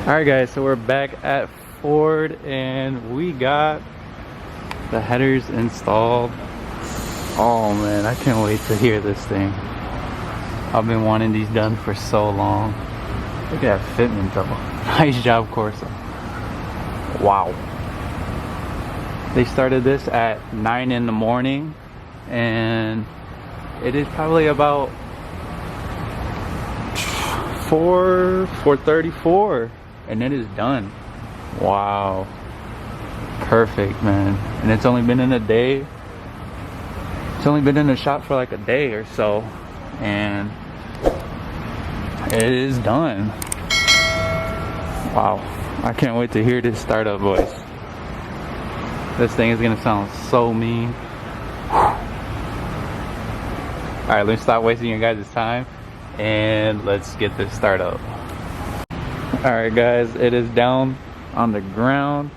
Alright guys, so we're back at Ford and we got the headers installed. Oh man, I can't wait to hear this thing. I've been wanting these done for so long. Look at that fitment though. Nice job, Corsa. Wow. They started this at 9 in the morning and it is probably about 4:34 and it is done. Wow. Perfect, man. And it's only been in a day. It's only been in the shop for like a day or so and it is done. Wow. I can't wait to hear this start up voice. This thing is gonna sound so mean. Alright, let me stop wasting your guys' time and let's get this start up. Alright guys, it is down on the ground.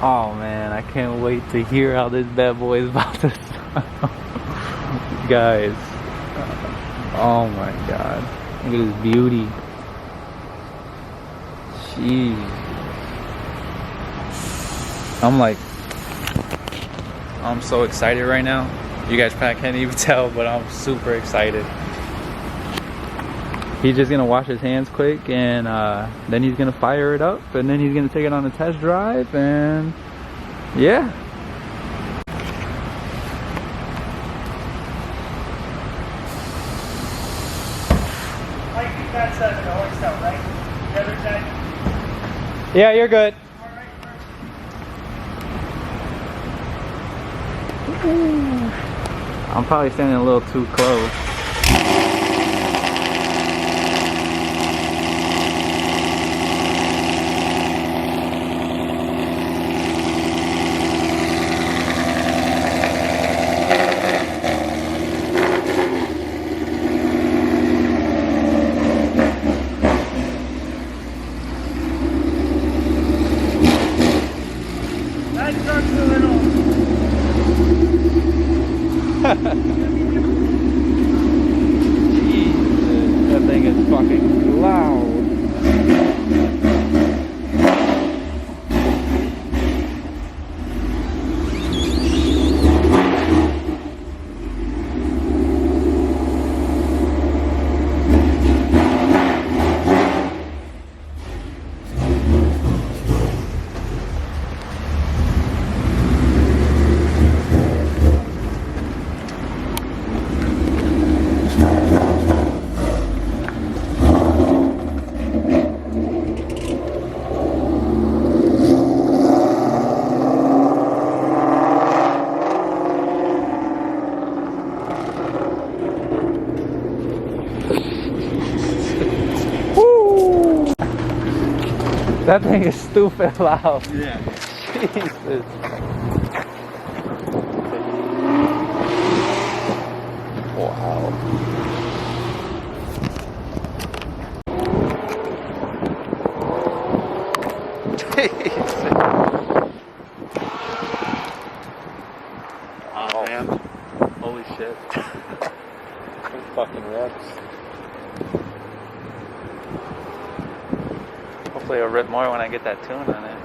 Oh man, I can't wait to hear how this bad boy is about to sound. Guys, oh my god, look at this beauty. Jeez. I'm so excited right now. You guys probably can't even tell, but I'm super excited. He's just gonna wash his hands quick and then he's gonna fire it up and then he's gonna take it on a test drive and yeah. I think that's the horse out, right? The other side? Yeah, you're good. I'm probably standing a little too close. That truck's a little. Jesus, that thing is fucking loud. That thing is stupid loud. Yeah. Jesus. Wow. Oh man. Holy shit. Those fucking reps. Hopefully it'll rip more when I get that tune on it.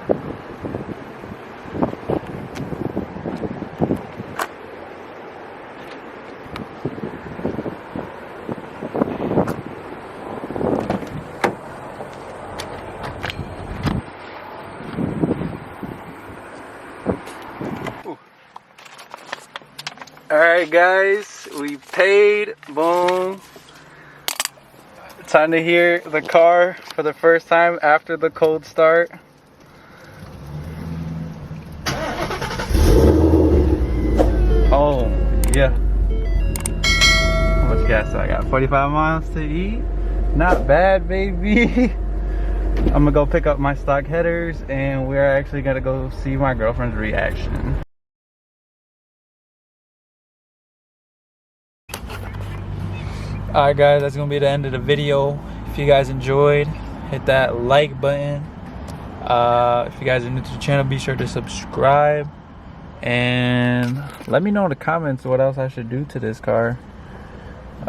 Alright guys, we paid, boom. Time to hear the car for the first time after the cold start. Oh, yeah. How much gas do I got? 45 miles to eat? Not bad, baby. I'm gonna go pick up my stock headers and we're actually gonna go see my girlfriend's reaction. Alright guys, that's gonna be the end of the video. If you guys enjoyed, hit that like button. If you guys are new to the channel, be sure to subscribe and let me know in the comments what else I should do to this car.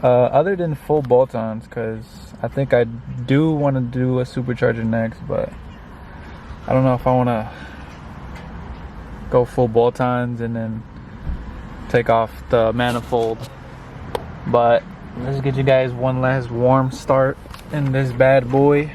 Other than full bolt-ons, because I think I do want to do a supercharger next, but I don't know if I want to go full bolt-ons and then take off the manifold. But let's get you guys one last warm start in this bad boy.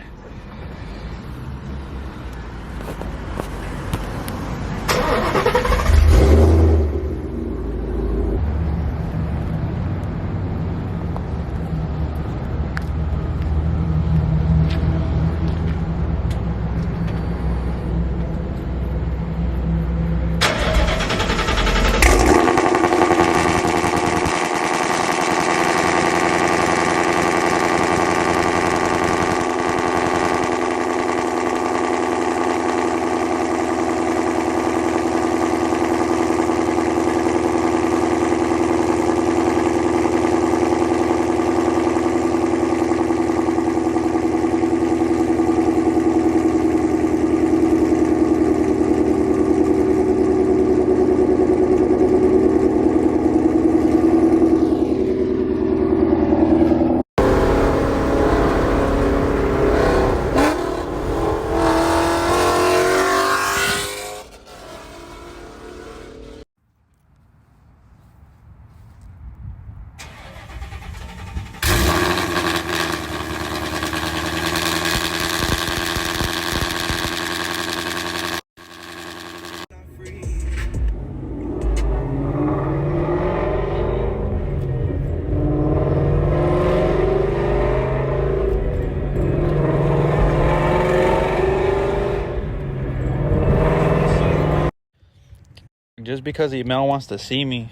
Just because Emel wants to see me,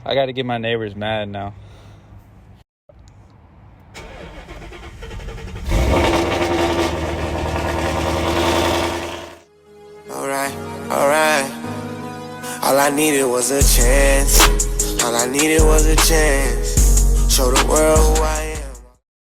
I gotta get my neighbors mad now. Alright, alright. All I needed was a chance. All I needed was a chance. Show the world who I am.